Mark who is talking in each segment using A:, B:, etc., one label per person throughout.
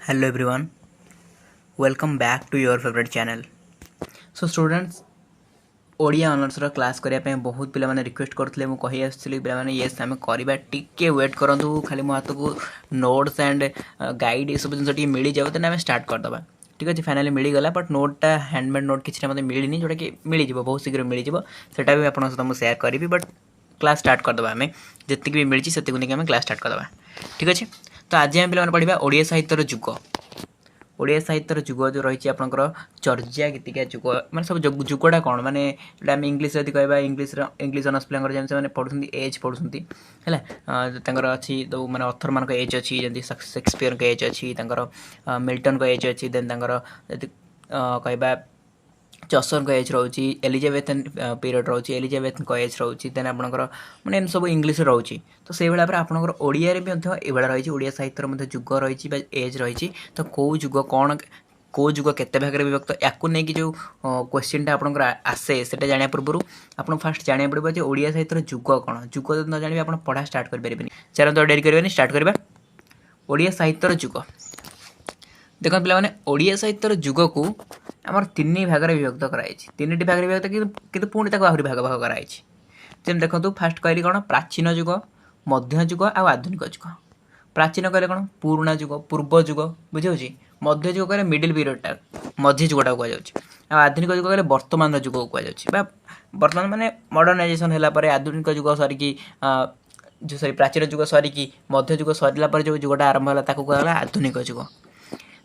A: Hello everyone, welcome back to your favorite channel. So students, Odia honours रो class करिया पे बहुत पिला माने रिक्वेस्ट करथले मु कहि आछली पिला माने यस हम करबा टिके वेट करंतु खाली मो हाथ को नोट्स एंड गाइड सब जिन टिके मिली जाव तने हम स्टार्ट कर दबा। ठीक अछि फाइनली मिली गला बट नोटटा हैंडमेड नोट किछटा मते मिलिनी जोटा कि मिली जिवो बहुत शीघ्र मिली जिवो सेटा भी आपन साथ हम शेयर करिवि बट क्लास स्टार्ट कर दबा हमें जति भी मिलची सेति को हम क्लास स्टार्ट कर दबा। ठीक अछि तो आज हम पिला माने पढिबा ओडिया साहित्य रो जुग ओडिया साहित्यर जुग जो रही आपंकर चर्या गीतिका जुग मैंने सब जुगटा कौन माने आम इंग्लीश यदि कहवा इंग्लीश अनर्स पिला जैसे पढ़ुं एज पढ़ुं है अच्छी तो मैंने अथर मान एज अच्छी जमी शेक्सपियर के एज अच्छी मिल्टन को एज अच्छी देन कहवा चसर को एज रोचे एलिजाबेथन पीरियड रोचे एलिजाबेथ को एज रोचे देन आपंकर मैंने सब इंग्लीश रोचे तो से भाव आपंकर ओडिया भी ये रही ओडिया साहित्य जुग रही एज रही तो कौ जुग कौन कौ जुग केते भाग विभक्त या नहीं जो क्वेश्चनटा आपंकर आसे से जाना पूर्व आप फास्ट जाना पड़ो जो ओडिया साहित्य जुग कौन जुग न जाने आप पढ़ा स्टार्ट करेंगे चलो तो डेरी करेंगे स्टार्ट करवा ओडिया साहित्य जुग देख पे ओडिया साहित्य जुग को आमर तीन भाग में विभक्त कराई तीन भाग में विभक्त कि पुणी आहरी भाग भाग कराई जमी देखो फास्ट कहली कौन प्राचीन जुग मध्य जुग आ आधुनिक जुग प्राचीन कहले कौन पुराणा जुग पूर्व जुग बुझे मध्य जुग कहले मिडिल पीरियडटा मध्य जुगटा कहुच्छे आधुनिक जुग कहले वर्तमान जुग कहुच्छे वर्तमान माने मॉडर्नाइजेशन है आधुनिक जुग सरिकी जो सरी प्राचीन जुग सरिकी मध्य जुग सरला जो जुगटा आरंभ है कहला आधुनिक जुग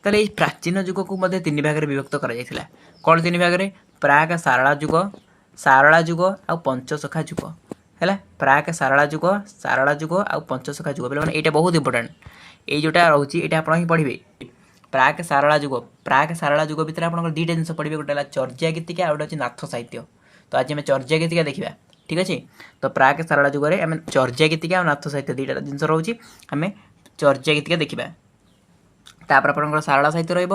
A: ताले ये प्राचीन जुग को मध्य तीन भाग में विभक्त करा कौन तीन भाग में प्राक सारला जुग आ पंचसखा जुग है प्राक सारला जुग आ पंचसखा जुग पे यहाँ बहुत इंपोर्टेंट ये जोटा रोचे ये आप पढ़े प्राक सारला जुग भितर आप दुईटा जिन पढ़े गोटे चर्या गीतिका और गोटे नाथ साहित्य तो आज आम चर्या गीतिका देखा ठीक अच्छे तो प्राक सारला जुग आम चर्या गीतिका और नाथ साहित्य दुईटा जिन रोचे आम चर्या गीतिका देखा तापर आपंकर सारला साहित्य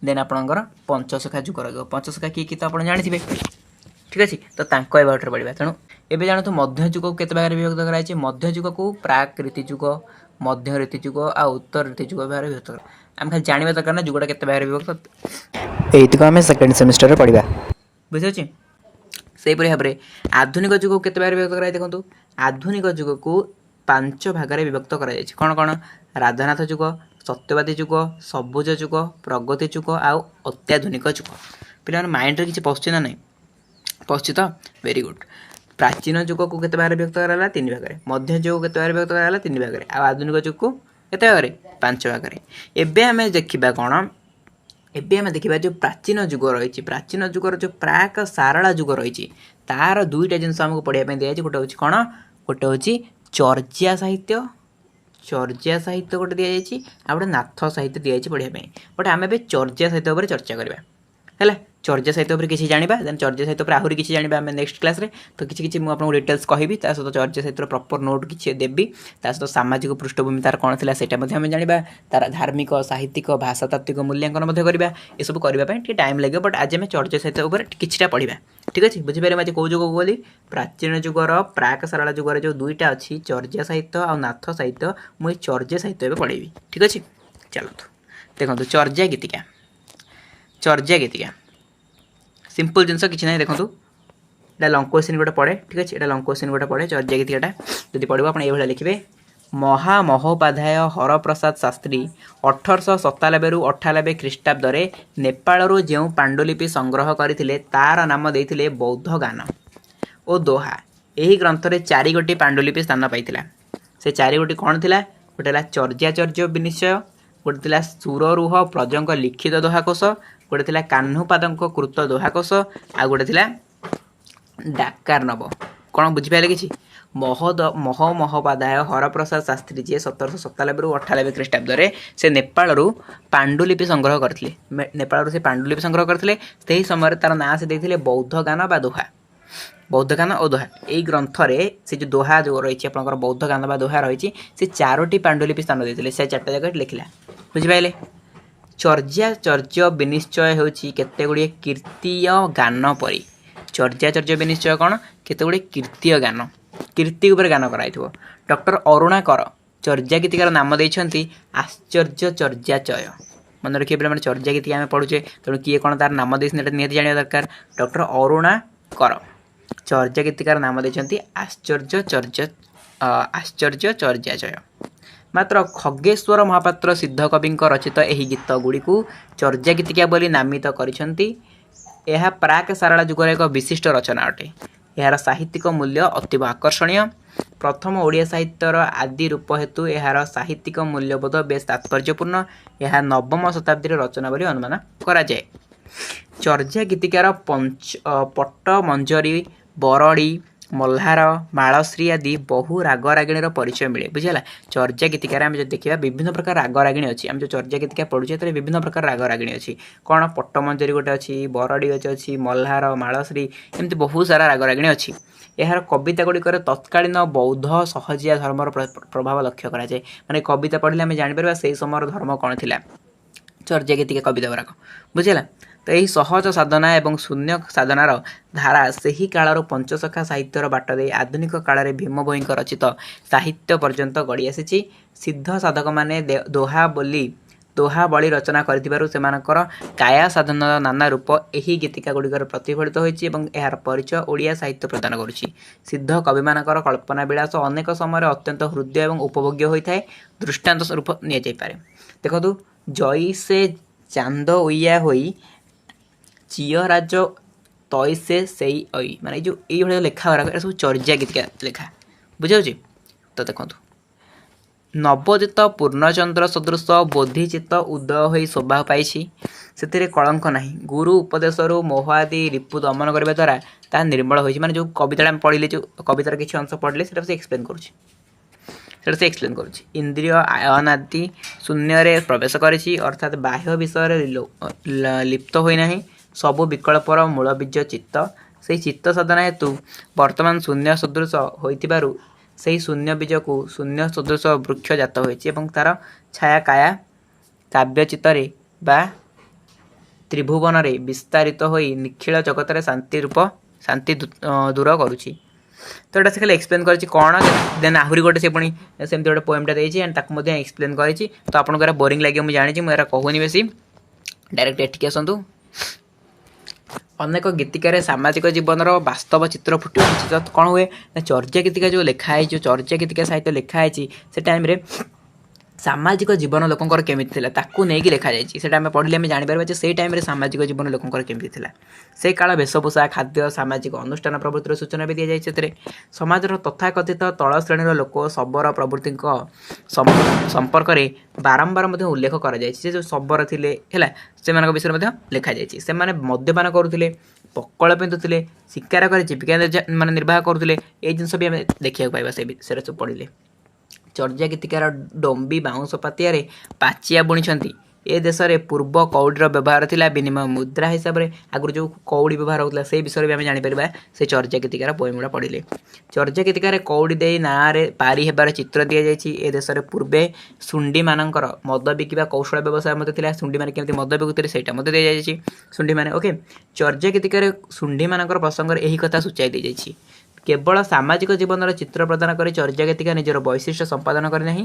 A: रेन आपंकर पंचसखा जुग पंचसखा किए कि तो आप जानी ठीक अच्छे तो एबाउट पढ़ा तेणु एवं जानतु मध्य जुग को केते भाग में विभक्त कराई मध्य जुग को प्राक रीति जुग मध्य रीति जुग आ उत्तर रीति जुग भाग विभक्त आम खाली जानवा दरकार ना जुगटा केते भाग में विभक्त ये आम सेकेंड सेमिस्टर पढ़ा बुझे से भाव में आधुनिक जुग को केते भाग में विभक्त कराई देखो आधुनिक जुग को 5 भाग में विभक्त कराई कौन कौन राधानाथ जुग सत्यवादी जुग सबुज जुग प्रगति जुग आउ अत्याधुनिक जुग पे माइंड रे किसी पशुचे ना नहीं पशु तो वेरी गुड प्राचीन जुग को केते भाग में विभक्त कराला 3 भाग में मध्य जुग को केते भाग में विभक्त कराला 3 भाग में आ आधुनिक जुग को केते भाग में 5 भाग में एबे हमें देखिबा कौन एबे हमें देखिबा जो प्राचीन जुग रही प्राचीन जुगर जो प्राक सारला जुग रही तार दुईटा जिन हमको पढ़ाई दिखाई गोटे हूँ कौन गोटे हूँ चर्या साहित्य गोटे दि जाए आ गोटे नाथ साहित्य दि जाए पढ़ाई बट आम ए चर्या साहित्य पर चर्चा करवा है चर्या साहित्य पर किसी जाना देन चर्या साहित्य पर आहरी किसी जाना आम नेक्स्ट क्लास रे तो किसी मुझे डिटेल्स कहि सहित चर्या साहित्य प्रॉपर नोट किसी देवी सहित सामाजिक पृष्ठभूमि तार कौन थी से जाना तार धार्मिक साहित्यिक भाषातात्विक मूल्यांकन करवा ये सब करने टाइम लगे बट आज आम चर्या साहित्य किसी पढ़ा ठीक अच्छे बुझीपारे आज कौ जुग बोली प्राचीन जुगर प्राक सारला जुगर जो दुईटा अच्छी चर्या साहित्य और नाथ साहित्य मुझे चर्या साहित्य पढ़ेबी ठीक अच्छे चलतु देखो चर्या गीतिका सिंपल जिनस कि ना देखो ये लंग क्वेश्चन गोटे पढ़े ठीक अच्छे ये लंग क्वेश्चन गोटे पढ़े चर्या गीतिकाटा जब पढ़ो आप ये लिखे महामहोपाध्याय हरप्रसाद शास्त्री 1897 रु 98 ख्रीष्टाब्द नेपाल जो पांडुलिपि संग्रह करते तार नाम देते बौद्ध गान और दोहा यही ग्रंथ में 4 गोटी पांडुलिपि स्थान पाई से 4 गोटी कौन थी गोटे चर्याचर्य विनिश्चय गोटे सुररूह प्रजंक लिखित दोहाकोश गोटे कान्हुपाद कृत दोहाकोश आ गोटे डाकार नव कौन बुझिपारे कि महामहोपाध्याय हरप्रसाद शास्त्री जी 1797 रु 98 ख्रीष्टाब्द से नेपाल पांडुलिपि संग्रह करते नेपाल से पांडुलिपि संग्रह करते से समय तार ना से देते बौद्ध गान बा दोहा बौद्ध गान और दोहा यही ग्रंथ से जो दोहा जो रही आप बौद्ध गान बा दोहा रही से 4टी पांडुलिपि स्थान देते से 4टा जगह लिखला बुझिपारे चर्याचर्य विनिश्चय होती केते कीर्तीय गान परी चर्याचर्य विनिश्चय कौन केते कीर्तीय गान कीर्ति उपर गान कराई डॉक्टर अरुणाकर चर्या गीतिकार नाम देइछंती आश्चर्य चर्याचय मन रखिए पे चर्या गीतिका आम पढ़ुचे तेणु किए कौन तार नाम देती निहती जाना दरकार डॉक्टर अरुणा कर चर्या गीतिकार नाम देते आश्चर्य चर्याजय मात्र खगेश्वर महापात्र सिद्ध कवि रचित यही गीत गुड़ी चर्या गीतिका बोली नामित करिसेंती। यह प्राक सारला जुगर एक विशिष्ट रचना अटे। यार साहित्यिक मूल्य अतीव आकर्षणीय। प्रथम ओडिया साहित्यर आदि रूप हेतु यार साहित्यिक मूल्यबोध बेस तात्पर्यपूर्ण। यह नवम शताब्दी रचना बोली अनुमान करा जाए। चर्या गीतिकार पट्ट मंजरी बरड़ी मल्हार मालश्री आदि बहु राग रागिणी परिचय मिले बुझेगा। चर्या गीतिकार आम जो देखा विभिन्न प्रकार राग रागिणी अच्छी आम जो चर्या गीतिका पढ़ुचे तो विभिन्न प्रकार राग रागिणी अच्छी कौन पट्टमंजरी गोटे अच्छी बरड़ी अच्छी मल्हार मालश्री एमती बहुत सारा राग रागिणी अच्छी। यार कविता गुड़िकर तत्कालीन बौद्ध सहजिया धर्मर प्रभाव लक्ष्य कराए माने कविता पढ़ले आम जापर से समय धर्म कौन थी चर्या गीतिका कविता गुराक बुझेगा। तो यही सहज साधना एवं शून्य साधनार धारा सही कालर पंचसखा साहित्यर बाट दे आधुनिक काल में भीम भोई रचित साहित्य पर्यंत गड़ी आसी। सिद्ध साधक माने दोहा बली रचना कर काया साधन नाना रूप यही गीतिका गुड़िकर प्रतिफलित होती यार परिचय ओडिया साहित्य प्रदान करुच्ची। सिद्ध कवि मानकर कल्पना विलास अनेक समय अत्यंत हृदय और उपभोग्य होता है। दृष्टांत स्वरूप निपारे देखो जई से चांद उइया होई चियराज तैसे से माने जो ये लेखा गुरा सब चर्या गीतिका लेखा बुझे। तो देखो नवजित पूर्णचंद्र सदृश बोधिचित उदय हो शोभा पाई से कलंक ना गुरु उपदेश मोह आदि रिपु दमन करने द्वारा ता निर्मल हो माने जो कविता पढ़ले जो कवितार किसी अंश पढ़ले से एक्सप्लेन करुँच इंद्रिय आयन आदि शून्य प्रवेश करी अर्थात बाह्य विषय लिप्त होना सबु विकल्पर मूल बीज चित्त से चित्त साधना हेतु वर्तमान शून्य सदृश होइतिबारु से शून्य बीज को शून्य सदृश वृक्ष जात होइछि एवं तार छाया काया काव्यचित्तरे बा त्रिभुवन रे विस्तारित होई निखिल जगत रे शांति दूर करुछि। तो ये खाली एक्सप्लेन कर कौन देन आहरी गोटे से पुणी सेमती गोटे पोएमटा देती एंड ताकू एक्सप्लेन करी। तो आपको बोरिंग लगे मुझे जानी मुझे कहूनी बेसी डायरेक्ट एठिक आसतु। अनेक गीतिकार सामाजिक जीवन वास्तव चित्र फुट तो कौन हुए चर्या गीतिका जो लिखाई जो चर्या गीतिका साहित्य लिखाई से टाइम रे सामाजिक जीवन लोकंर केमी ताकू नहीं लिखा जाए पढ़ले आम जापर से टाइम सामाजिक जीवन लोकंर केमी से काल वेशभूषा खाद्य सामाजिक अनुष्ठान प्रवृत्तिर सूचना भी दी जाए। समाजर तथाकथित तल श्रेणी लोक शबर प्रवृत्ति संपर्क में बारंबार उल्लेख कर जो शबर थे से विषय लिखा जाए मद्यपान करुले पकड़ पिंधुले शिकार कर जीविका मान निर्वाह करुले ये जिनस भी आम देखा पाइबा से सब पढ़ले। चर्या गीतिकार डंबी बाउंश पातिया पाचिया बुणी ए देश में पूर्व कौड़ीर व्यवहार थिला विनिमय मुद्रा हिसाब से आगुरी जो कौड़ी व्यवहार होता से विषय भी आम जापर से चर्या गीतिकार पोएम गुड़ा पढ़ले। चर्या गीतिकार कौड़ी दे ना पारी हेबार चित्र दि जाए। ए देश में पूर्वे सुंडी मानकर मद बिकिबा कौशल व्यवसाय था सुंडी मैंने केमती मद बिकुते से दि जाए सुंडी मैंने ओके। चर्या गीतिकार सुंडी मानकर प्रसंग यही कथा सूचाई दी जाए। केवल सामाजिक जीवन चित्र प्रदान कर चर्या गीतिका निजर वैशिष्ट्य संपादन करना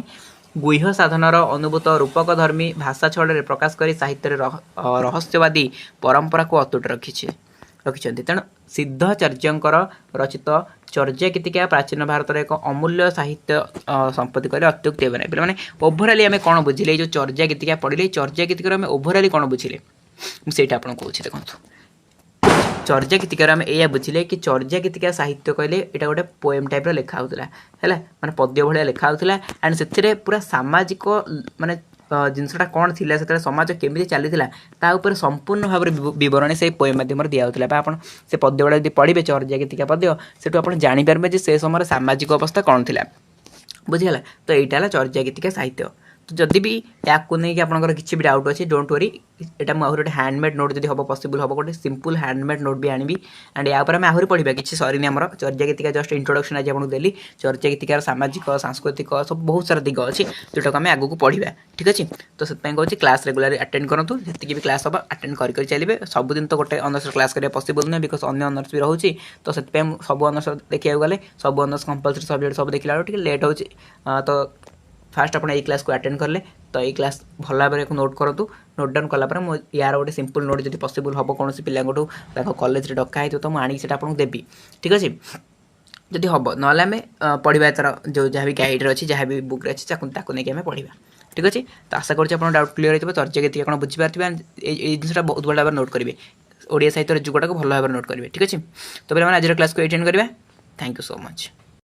A: गुह्य साधनार अनुभूत रूपक धर्मी भाषा छड़े प्रकाश कर साहित्य रहस्यवादी परंपरा को अतुट रखिंट। तेणु सिद्धचर्यंकर रचित चर्या गीतिका प्राचीन भारत एक अमूल्य साहित्य संपत्ति कहले अत्युक्ति हे ना। मैंने ओभराली आम कौन बुझे जो चर्या गीतिका पढ़ले चर्या गीतिकार आम ओभराली कौन बुझे मुझे आपको कौन देखो। चर्या गीतिकार आम यह बुझिले कि चर्या गीतिका साहित्य कहले यहाँ गोटे पोएम टाइप लिखा होता है माने पद्य भाया लिखा होता एंड से पूरा सामाजिक माने जिनसटा कौन थी से समाज केमी चली ताऊपर संपूर्ण भाव बरणी से पोएम मध्यम दिखाला आप से पद्य गुड़ा यदि पढ़े चर्या गीतिका पद्य से जापर से समय सामाजिक अवस्था कौन थी बुझीगला। तो यहाँ चर्या गीतिका साहित्य। तो जदि भी या नहीं आपंकर किसी भी डाउट अच्छे डोंट वरी यहाँ मुझे गोटे हैंडमेड नोट जब हम पसिबल हम गोटे सिंपल हैंडमेड नोट भी आनी एंड या आम आहरी पढ़ा कि सरी आम चर्या गीतिका जस्ट इंट्रोडक्शन आज आपको देली चर्या गीतिकार सामाजिक सांस्कृतिक सब बहुत सारा दिग अच्छी जोटा आम आगू पढ़ा ठीक अच्छे। तो से कहूँ क्लास रेगुलर अटेंड करूँ जी भी क्लास हम अटेंड कर चलिए सबुदिन तो गोटे अनर्स क्लास करें पसिबल नुहे बिकज अन्य अनर्स भी रोचे तो से सब अनर्स देखा गले सब अनर्स कंपलसरी सब्जेक्ट सब देखला लेट हो। तो फास्ट आप क्लास को अटेंड करले तो ये क्लास भल भाव में नोट करूँ नोट डाउन कलापर यार गोटे सिंपल नोट जब पॉसिबल हम कौन पिला कॉलेज डका है तो मुझे से आपको देवी ठीक अच्छे जदि हम ना आम पढ़ा तार जो जहाँ भी गाइड्रे अच्छी जहाँ भी बुक्रे अच्छी नहीं आम पढ़ा ठीक अच्छे तो आशा करुँच आप डाउट क्लीयर हो तर्जय के बुझीपारे ये जिनसा बहुत भल भाव नोट करेंगे ओडिया साहित्य जुगटा को भल भाव नोट करेंगे ठीक अच्छे तो पे आज क्लास को एटेंड करवा थैंक यू सो मच।